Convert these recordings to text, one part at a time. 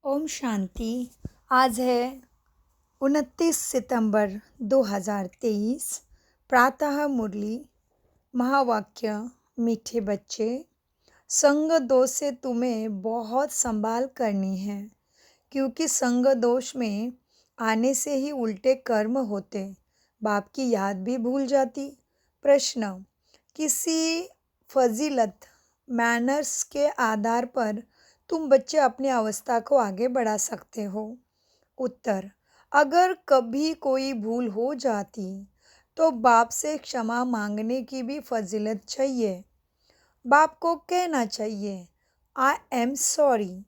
ओम शांति। आज है 29 सितंबर 2023। प्रातः मुरली। महावाक्य। मीठे बच्चे, संग दोष से तुम्हें बहुत संभाल करनी है, क्योंकि संग दोष में आने से ही उल्टे कर्म होते। बाप की याद भी भूल जाती। प्रश्न: किसी फजीलत मैनर्स के आधार पर तुम बच्चे अपनी अवस्था को आगे बढ़ा सकते हो। उत्तर: अगर कभी कोई भूल हो जाती तो बाप से क्षमा मांगने की भी फजीलत चाहिए। बाप को कहना चाहिए, आई एम सॉरी।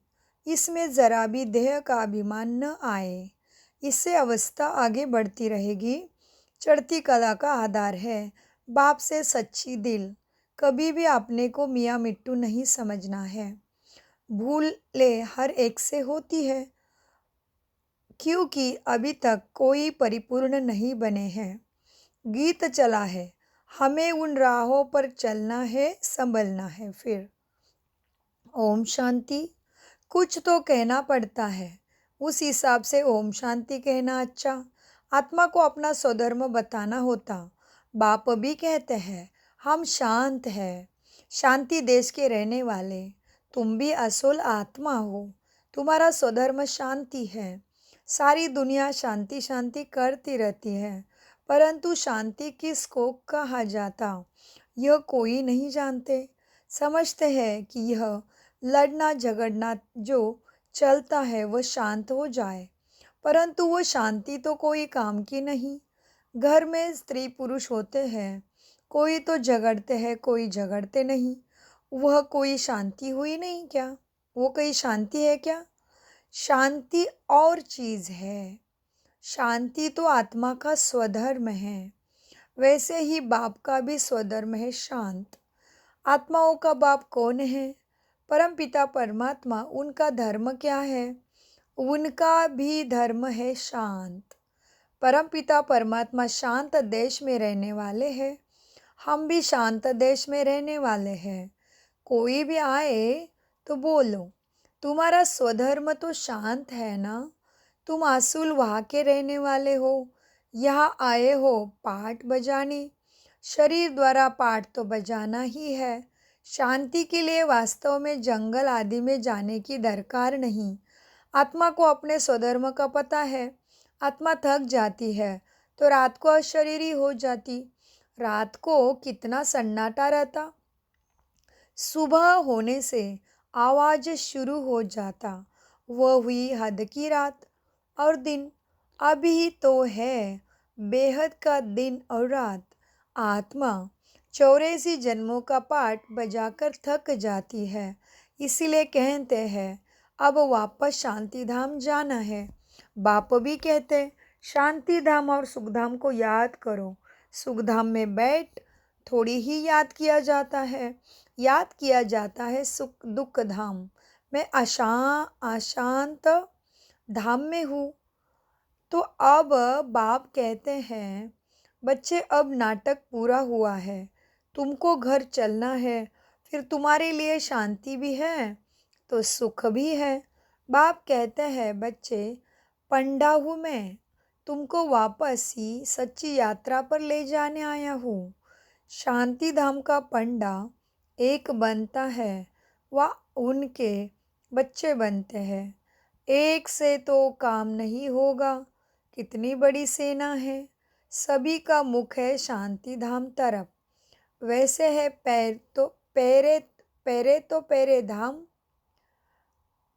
इसमें ज़रा भी देह का अभिमान न आए। इससे अवस्था आगे बढ़ती रहेगी। चढ़ती कला का आधार है बाप से सच्ची दिल। कभी भी अपने को मियाँ मिट्टू नहीं समझना है। भूलें हर एक से होती है, क्योंकि अभी तक कोई परिपूर्ण नहीं बने हैं। गीत चला है, हमें उन राहों पर चलना है, संभलना है। फिर ओम शांति। कुछ तो कहना पड़ता है, उस हिसाब से ओम शांति कहना अच्छा। आत्मा को अपना स्वधर्म बताना होता। बाप भी कहते हैं, हम शांत हैं, शांति देश के रहने वाले। तुम भी असल आत्मा हो, तुम्हारा स्वधर्म शांति है। सारी दुनिया शांति शांति करती रहती है, परंतु शांति किसको कहा जाता, यह कोई नहीं जानते। समझते हैं कि यह लड़ना झगड़ना जो चलता है वह शांत हो जाए, परंतु वह शांति तो कोई काम की नहीं। घर में स्त्री पुरुष होते हैं, कोई तो झगड़ते हैं, कोई झगड़ते नहीं। वह कोई शांति हुई नहीं क्या? वो कोई शांति है क्या? शांति और चीज़ है। शांति तो आत्मा का स्वधर्म है। वैसे ही बाप का भी स्वधर्म है शांत। आत्माओं का बाप कौन है? परमपिता परमात्मा। उनका धर्म क्या है? उनका भी धर्म है शांत। परमपिता परमात्मा शांत देश में रहने वाले हैं। हम भी शांत देश में रहने वाले हैं। कोई भी आए तो बोलो, तुम्हारा स्वधर्म तो शांत है ना? तुम असूल वहाँ के रहने वाले हो, यहाँ आए हो पाठ बजाने। शरीर द्वारा पाठ तो बजाना ही है। शांति के लिए वास्तव में जंगल आदि में जाने की दरकार नहीं। आत्मा को अपने स्वधर्म का पता है। आत्मा थक जाती है तो रात को अशरीरी हो जाती। रात को कितना सन्नाटा रहता। सुबह होने से आवाज़ शुरू हो जाता। वह हुई हद की रात और दिन। अभी तो है बेहद का दिन और रात। आत्मा 84 जन्मों का पाठ बजाकर थक जाती है, इसीलिए कहते हैं अब वापस शांति धाम जाना है। बाप भी कहते, शांति धाम और सुखधाम को याद करो। सुखधाम में बैठ थोड़ी ही याद किया जाता है। याद किया जाता है सुख दुख धाम। मैं अशांत धाम में हूँ। तो अब बाप कहते हैं, बच्चे अब नाटक पूरा हुआ है, तुमको घर चलना है। फिर तुम्हारे लिए शांति भी है तो सुख भी है। बाप कहते हैं, बच्चे पंडा हूँ मैं, तुमको वापस ही सच्ची यात्रा पर ले जाने आया हूँ। शांति धाम का पंडा एक बनता है, वह उनके बच्चे बनते हैं। एक से तो काम नहीं होगा। कितनी बड़ी सेना है। सभी का मुख है शांति धाम तरफ। वैसे है पैरे धाम।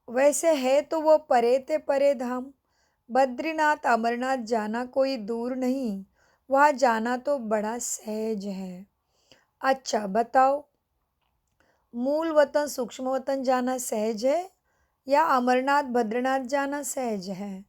वैसे है तो वो परे ते परे धाम। बद्रीनाथ अमरनाथ जाना कोई दूर नहीं, वहाँ जाना तो बड़ा सहज है। अच्छा बताओ, मूल वतन सूक्ष्म वतन जाना सहज है या अमरनाथ बद्रीनाथ जाना सहज है?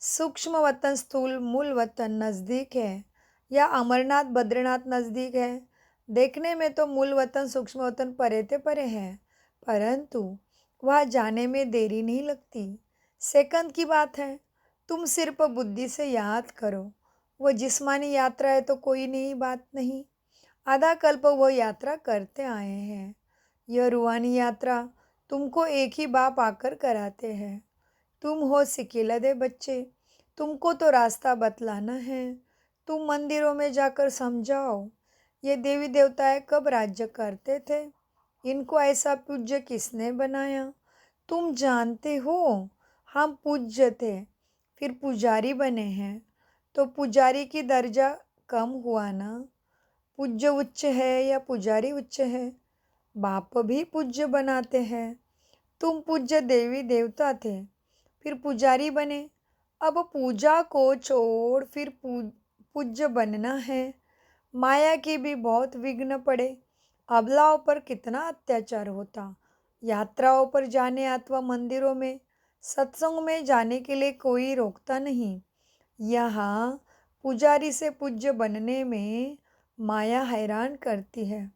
सूक्ष्म वतन स्थूल मूल वतन नज़दीक है या अमरनाथ बद्रीनाथ नज़दीक है? देखने में तो मूल वतन सूक्ष्म वतन परे ते परे है, परंतु वहाँ जाने में देरी नहीं लगती। सेकंड की बात है। तुम सिर्फ बुद्धि से याद करो। वो जिस्मानी यात्रा है तो कोई नई बात नहीं। आधा कल्प वो यात्रा करते आए हैं। यह रूहानी यात्रा तुमको एक ही बाप आकर कराते हैं। तुम हो सिकिलदे बच्चे, तुमको तो रास्ता बतलाना है। तुम मंदिरों में जाकर समझाओ, ये देवी देवताएं कब राज्य करते थे? इनको ऐसा पूज्य किसने बनाया? तुम जानते हो, हम पूज्य थे, फिर पुजारी बने हैं, तो पुजारी की दर्जा कम हुआ ना? पूज्य उच्च है या पुजारी उच्च है? बाप भी पूज्य बनाते हैं। तुम पूज्य देवी देवता थे, फिर पुजारी बने। अब पूजा को छोड़ फिर पूज्य बनना है। माया की भी बहुत विघ्न पड़े। अबलाओं पर कितना अत्याचार होता। यात्राओं पर जाने अथवा मंदिरों में सत्संग में जाने के लिए कोई रोकता नहीं। यहाँ पुजारी से पूज्य बनने में माया हैरान करती है।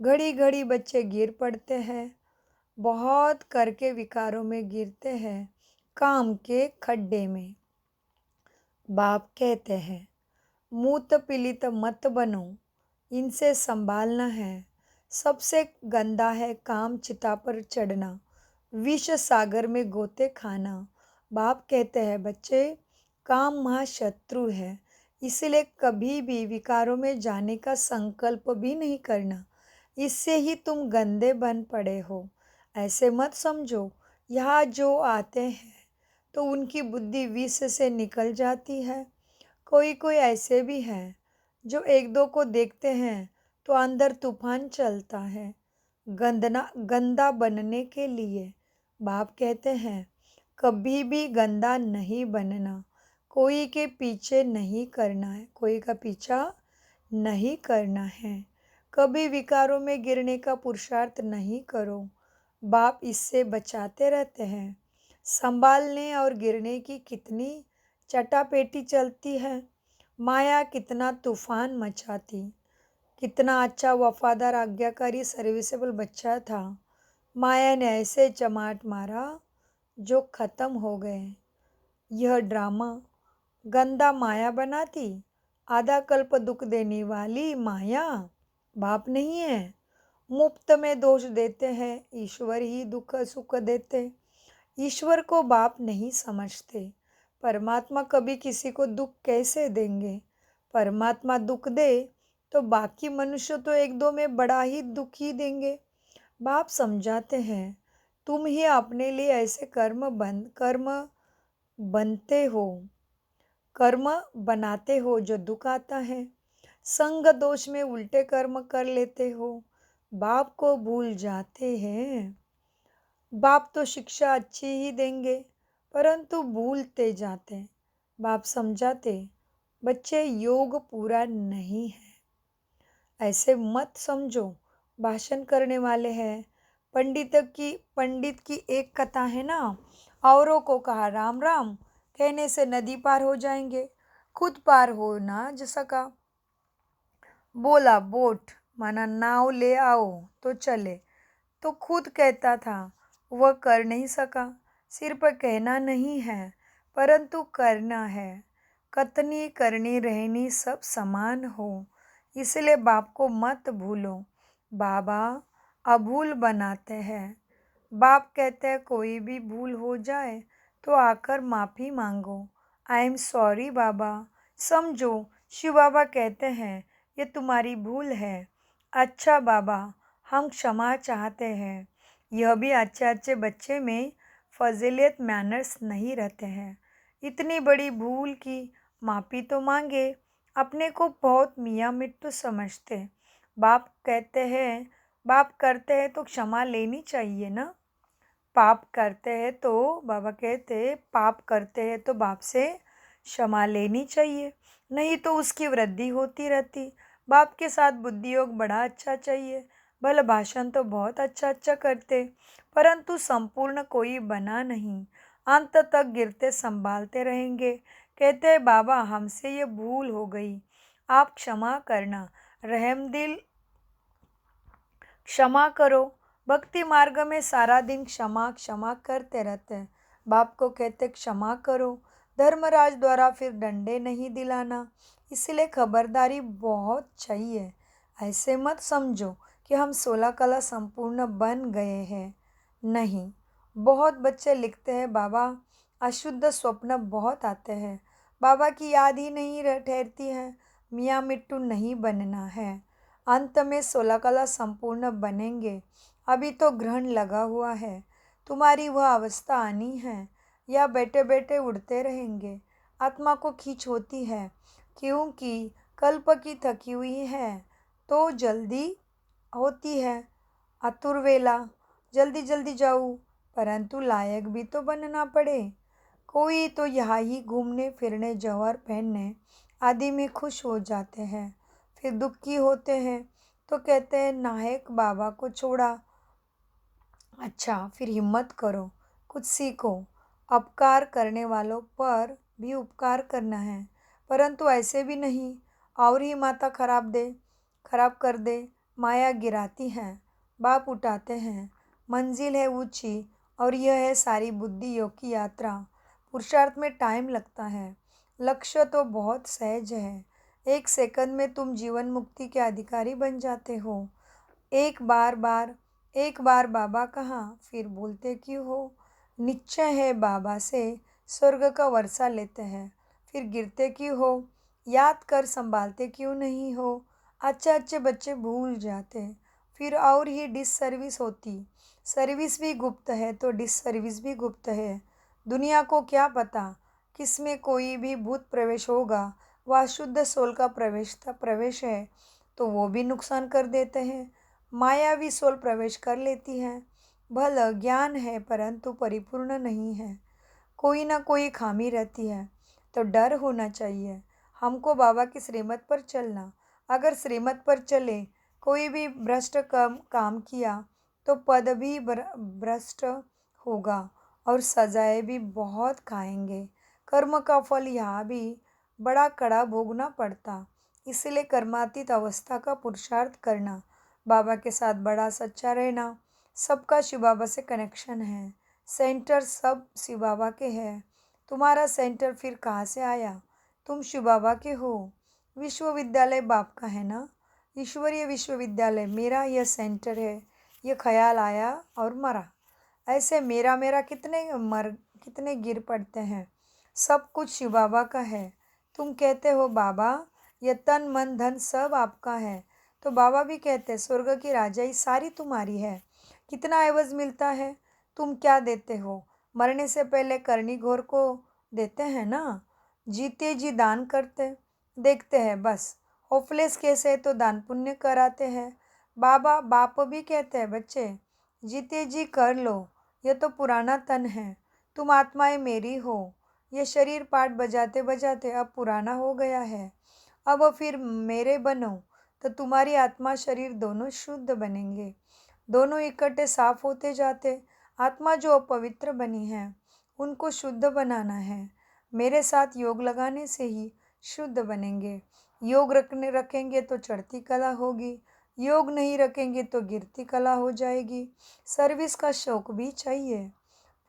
घड़ी घड़ी बच्चे गिर पड़ते हैं, बहुत करके विकारों में गिरते हैं, काम के खड्डे में। बाप कहते हैं, मूत पीलित मत बनो, इनसे संभालना है। सबसे गंदा है काम चिता पर चढ़ना, विष सागर में गोते खाना। बाप कहते हैं, बच्चे काम महाशत्रु है, इसलिए कभी भी विकारों में जाने का संकल्प भी नहीं करना। इससे ही तुम गंदे बन पड़े हो। ऐसे मत समझो, यहाँ जो आते हैं तो उनकी बुद्धि विष से निकल जाती है। कोई कोई ऐसे भी हैं जो एक दो को देखते हैं तो अंदर तूफान चलता है, गंदा बनने के लिए। बाप कहते हैं, कभी भी गंदा नहीं बनना, कोई के पीछे नहीं करना है, कोई का पीछा नहीं करना है। कभी विकारों में गिरने का पुरुषार्थ नहीं करो। बाप इससे बचाते रहते हैं। संभालने और गिरने की कितनी चटापेटी चलती है। माया कितना तूफान मचाती। कितना अच्छा वफादार आज्ञाकारी सर्विसेबल बच्चा था, माया ने ऐसे चमाट मारा जो खत्म हो गए। यह ड्रामा गंदा माया बनाती, आधा कल्प दुख देने वाली माया बाप नहीं है। मुफ्त में दोष देते हैं, ईश्वर ही दुख सुख देते। ईश्वर को बाप नहीं समझते। परमात्मा कभी किसी को दुख कैसे देंगे? परमात्मा दुख दे तो बाकी मनुष्य तो एक दो में बड़ा ही दुख ही देंगे। बाप समझाते हैं, तुम ही अपने लिए ऐसे कर्म बनते हो, कर्म बनाते हो जो दुख आता है। संग दोष में उल्टे कर्म कर लेते हो, बाप को भूल जाते हैं। बाप तो शिक्षा अच्छी ही देंगे, परंतु भूलते जाते। बाप समझाते, बच्चे योग पूरा नहीं है। ऐसे मत समझो, भाषण करने वाले हैं। पंडित की एक कथा है ना, औरों को कहा राम राम कहने से नदी पार हो जाएंगे, खुद पार हो ना सका। बोला बोट माना नाव ले आओ तो चले, तो खुद कहता था वह कर नहीं सका। सिर पर कहना नहीं है, परंतु करना है। कथनी करनी रहनी सब समान हो, इसलिए बाप को मत भूलो। बाबा अभूल बनाते हैं। बाप कहते हैं, कोई भी भूल हो जाए तो आकर माफ़ी मांगो। आई एम सॉरी बाबा। समझो, शिव बाबा कहते हैं, ये तुम्हारी भूल है। अच्छा बाबा, हम क्षमा चाहते हैं। यह भी अच्छे अच्छे बच्चे में फजीलियत मैनर्स नहीं रहते हैं। इतनी बड़ी भूल की माफ़ी तो मांगे। अपने को बहुत मियाँ मिट्टू समझते। बाप करते हैं तो क्षमा लेनी चाहिए ना। पाप करते हैं तो बाबा कहते, पाप करते हैं तो बाप से क्षमा लेनी चाहिए, नहीं तो उसकी वृद्धि होती रहती। बाप के साथ बुद्धि योग बड़ा अच्छा चाहिए। भले भाषण तो बहुत अच्छा अच्छा करते, परंतु संपूर्ण कोई बना नहीं। अंत तक गिरते संभालते रहेंगे। कहते हैं, बाबा हमसे ये भूल हो गई, आप क्षमा करना, रहम दिल क्षमा करो। भक्ति मार्ग में सारा दिन क्षमा क्षमा करते रहते हैं। बाप को कहते क्षमा करो। धर्मराज द्वारा फिर डंडे नहीं दिलाना, इसलिए खबरदारी बहुत चाहिए। ऐसे मत समझो कि हम 16 कला संपूर्ण बन गए हैं। नहीं, बहुत बच्चे लिखते हैं, बाबा अशुद्ध स्वप्न बहुत आते हैं। बाबा की याद ही नहीं ठहरती है। मियाँ मिट्टू नहीं बनना है। अंत में 16 कला संपूर्ण बनेंगे। अभी तो ग्रहण लगा हुआ है। तुम्हारी वह अवस्था आनी है या बैठे बैठे उड़ते रहेंगे। आत्मा को खींच होती है क्योंकि कल्प की थकी हुई है तो जल्दी होती है। आतुरवेला जल्दी जल्दी जाऊँ, परंतु लायक भी तो बनना पड़े। कोई तो यहाँ ही घूमने फिरने जौहर पहनने आदि में खुश हो जाते हैं, फिर दुखी होते हैं तो कहते हैं नायक बाबा को छोड़ा। अच्छा फिर हिम्मत करो, कुछ सीखो। अपकार करने वालों पर भी उपकार करना है, परंतु ऐसे भी नहीं और ही माता खराब कर दे। माया गिराती है, बाप उठाते हैं। मंजिल है ऊंची और यह है सारी बुद्धि योग की यात्रा। पुरुषार्थ में टाइम लगता है, लक्ष्य तो बहुत सहज है। 1 सेकंड में तुम जीवन मुक्ति के अधिकारी बन जाते हो। एक बार बाबा कहाँ, फिर बोलते क्यों हो। निश्चय है बाबा से स्वर्ग का वर्षा लेते हैं, फिर गिरते क्यों हो। याद कर संभालते क्यों नहीं हो। अच्छे अच्छे बच्चे भूल जाते, फिर और ही डिससर्विस होती। सर्विस भी गुप्त है तो डिससर्विस भी गुप्त है। दुनिया को क्या पता किसमें कोई भी भूत प्रवेश होगा। वह शुद्ध सोल का प्रवेश है तो वो भी नुकसान कर देते हैं। मायावी सोल प्रवेश कर लेती है। भला ज्ञान है परंतु परिपूर्ण नहीं है। कोई ना कोई खामी रहती है तो डर होना चाहिए। हमको बाबा की श्रीमत पर चलना। अगर श्रीमत पर चले कोई भी भ्रष्ट काम किया तो पद भी भ्रष्ट होगा और सजाएं भी बहुत खाएंगे। कर्म का फल यहाँ भी बड़ा कड़ा भोगना पड़ता। इसलिए कर्मातीत अवस्था का पुरुषार्थ करना, बाबा के साथ बड़ा सच्चा रहना। सबका शिव बाबा से कनेक्शन है। सेंटर सब शिव बाबा के हैं। तुम्हारा सेंटर फिर कहाँ से आया। तुम शिव बाबा के हो। विश्वविद्यालय बाप का है ना। ईश्वरीय विश्वविद्यालय मेरा यह सेंटर है। यह ख्याल आया और मरा। ऐसे मेरा मेरा कितने गिर पड़ते हैं। सब कुछ शिव बाबा का है। तुम कहते हो बाबा यह तन मन धन सब आपका है, तो बाबा भी कहते स्वर्ग की राजाई सारी तुम्हारी है। कितना एवज मिलता है। तुम क्या देते हो। मरने से पहले करनी घोर को देते हैं ना। जीते जी दान करते देखते हैं बस। होपलेस केस है तो दान पुण्य कराते हैं। बाप भी कहते हैं बच्चे जीते जी कर लो। यह तो पुराना तन है। तुम आत्माएं मेरी हो। यह शरीर पाठ बजाते बजाते अब पुराना हो गया है। अब फिर मेरे बनो तो तुम्हारी आत्मा शरीर दोनों शुद्ध बनेंगे। दोनों इकट्ठे साफ होते जाते। आत्मा जो अपवित्र बनी है उनको शुद्ध बनाना है। मेरे साथ योग लगाने से ही शुद्ध बनेंगे। योग रखेंगे तो चढ़ती कला होगी, योग नहीं रखेंगे तो गिरती कला हो जाएगी। सर्विस का शौक भी चाहिए।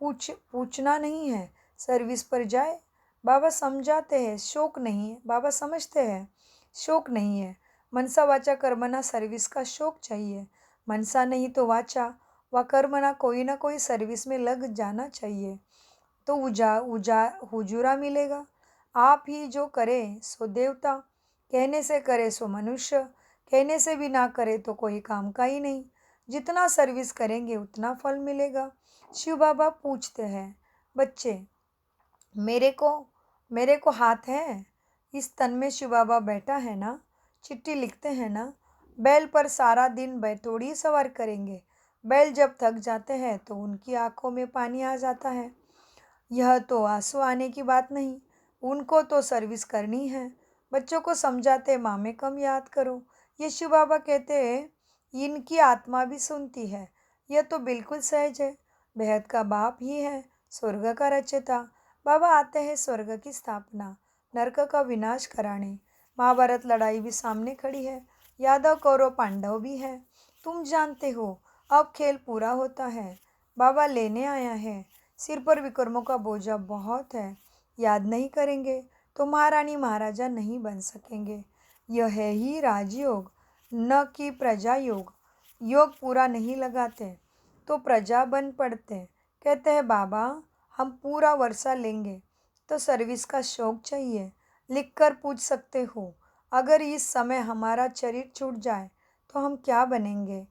पूछना नहीं है, सर्विस पर जाए। बाबा समझाते हैं शौक नहीं है। बाबा समझते हैं शौक नहीं है। मनसा वाचा कर्मना सर्विस का शौक चाहिए। मनसा नहीं तो वाचा व कर्मना कोई ना कोई सर्विस में लग जाना चाहिए तो हुजूरा मिलेगा। आप ही जो करे सो देवता, कहने से करे सो मनुष्य, कहने से भी ना करे तो कोई काम का ही नहीं। जितना सर्विस करेंगे उतना फल मिलेगा। शिव बाबा पूछते हैं बच्चे मेरे को हाथ है। इस तन में शिव बाबा बैठा है ना। चिट्ठी लिखते हैं ना। बैल पर सारा दिन बैतोड़ी सवार करेंगे। बैल जब थक जाते हैं तो उनकी आंखों में पानी आ जाता है। यह तो आंसू आने की बात नहीं, उनको तो सर्विस करनी है। बच्चों को समझाते माँ में कम याद करो। ये शिव बाबा कहते हैं इनकी आत्मा भी सुनती है। यह तो बिल्कुल सहज है। बेहद का बाप ही है, स्वर्ग का रचयिता। बाबा आते हैं स्वर्ग की स्थापना, नरक का विनाश कराने। महाभारत लड़ाई भी सामने खड़ी है। यादव कौरव पांडव भी है। तुम जानते हो अब खेल पूरा होता है। बाबा लेने आया है। सिर पर विक्रमों का बोझा बहुत है। याद नहीं करेंगे तो महारानी महाराजा नहीं बन सकेंगे। यह है ही राजयोग, न कि प्रजा योग। योग पूरा नहीं लगाते तो प्रजा बन पड़ते। कहते हैं बाबा हम पूरा वर्षा लेंगे तो सर्विस का शौक चाहिए। लिखकर पूछ सकते हो, अगर इस समय हमारा शरीर छूट जाए तो हम क्या बनेंगे?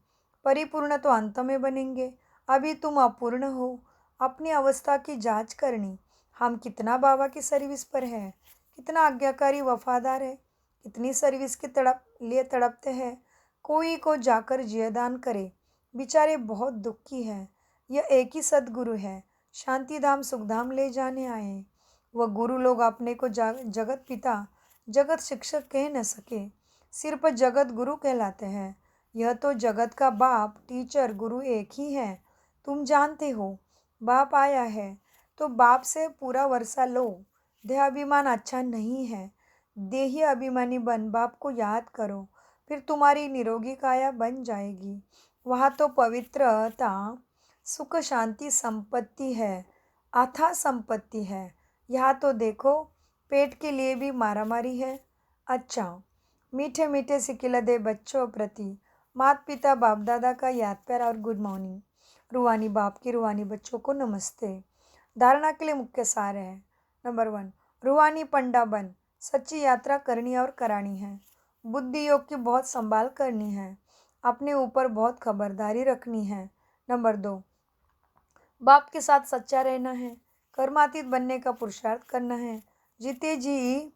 परिपूर्ण तो अंत में बनेंगे। अभी तुम अपूर्ण हो। अपनी अवस्था की जांच करनी। हम कितना बाबा की सर्विस पर है, कितना आज्ञाकारी वफादार है, कितनी सर्विस की तड़पते हैं। कोई को जाकर जियदान करे, बेचारे बहुत दुखी हैं। यह एक ही सद्गुरु है, शांतिधाम सुखधाम ले जाने आए हैं। वह गुरु लोग अपने को जगत पिता जगत शिक्षक कह न सके, सिर्फ जगत गुरु कहलाते हैं। यह तो जगत का बाप टीचर गुरु एक ही है। तुम जानते हो, बाप आया है तो बाप से पूरा वर्षा लो। देहाभिमान अच्छा नहीं है। देही अभिमानी बन बाप को याद करो, फिर तुम्हारी निरोगी काया बन जाएगी। वहाँ तो पवित्रता सुख शांति संपत्ति है, अथाह संपत्ति है। यहाँ तो देखो, पेट के लिए भी मारामारी है। अच्छा, मीठे मीठे सिकिलदे बच्चों प्रति माता पिता बाप दादा का याद प्यार और गुड मॉर्निंग। रूहानी बाप की रूहानी बच्चों को नमस्ते। धारणा के लिए मुख्य सार है। नंबर 1, रूहानी पंडा बन। सच्ची यात्रा करनी और करानी है। बुद्धि योग की बहुत संभाल करनी है। अपने ऊपर बहुत खबरदारी रखनी है। नंबर 2, बाप के साथ सच्चा रहना है। कर्मातीत बनने का पुरुषार्थ करना है। जीते जी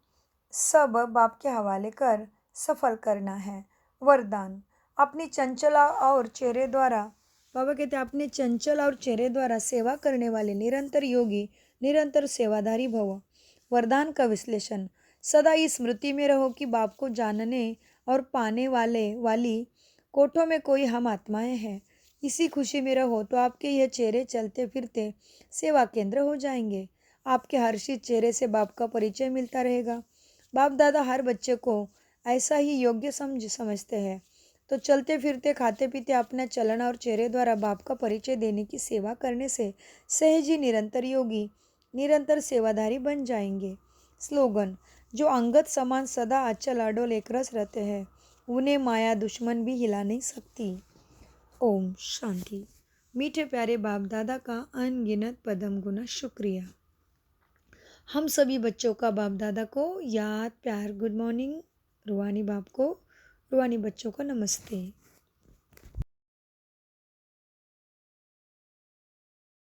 सब बाप के हवाले कर सफल करना है। वरदान, अपनी चंचल और चेहरे द्वारा, बाबा कहते हैं, अपने चंचल और चेहरे द्वारा सेवा करने वाले निरंतर योगी, निरंतर सेवाधारी भव। वरदान का विश्लेषण, सदा इस स्मृति में रहो कि बाप को जानने और पाने वाली कोठों में कोई हम आत्माएं हैं। इसी खुशी में रहो तो आपके यह चेहरे चलते फिरते सेवा केंद्र हो जाएंगे। आपके हर्षित चेहरे से बाप का परिचय मिलता रहेगा। बाप दादा हर बच्चे को ऐसा ही योग्य समझते हैं, तो चलते फिरते खाते पीते अपना चलन और चेहरे द्वारा बाप का परिचय देने की सेवा करने से सहज ही निरंतर योगी, निरंतर सेवाधारी बन जाएंगे। स्लोगन, जो अंगत समान सदा अचल अडोल एकरस रहते हैं, उन्हें माया दुश्मन भी हिला नहीं सकती। ओम शांति। मीठे प्यारे बाप दादा का अनगिनत पदम गुना शुक्रिया। हम सभी बच्चों का बाप दादा को याद प्यार गुड मॉर्निंग। रूहानी बाप को, रूहानी बच्चों को नमस्ते।